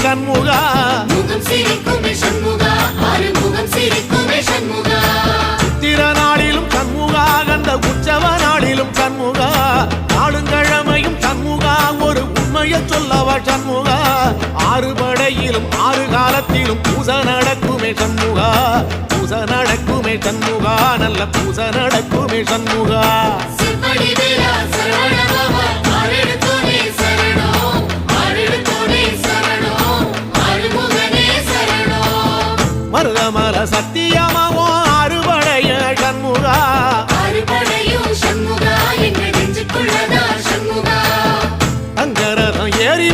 சண்முகா முகம் சிரிக்குமே சண்முகா ஆறுமுகம் சிரிக்குமே சண்முகா சித்திர நாளிலும் சண்முகா கந்த உற்சவ நாளிலும் சண்முகா நாளுங்கிழமையும் சண்முகா ஒரு உண்மையை சொல்லவா சண்முகா ஆறு படையிலும் ஆறு காலத்திலும் பூசை நடக்குமே சண்முகா பூசை நடக்குமே சண்முகா நல்ல பூசை நடக்குமே சண்முகா சிவடி வேலா சரவணபவா ஆரெடுத்தோனே சரணம் ஆரெடுத்தோனே சரணம் ஆறுமுகனே சரணம் மருதமல சத்தியமாவோ ஆறுபடைய சண்முகா ஆறுபடையும் சண்முகா எங்கள் நெஞ்சுக்குள்ளதா சண்முகா அங்கரதம் ஏறி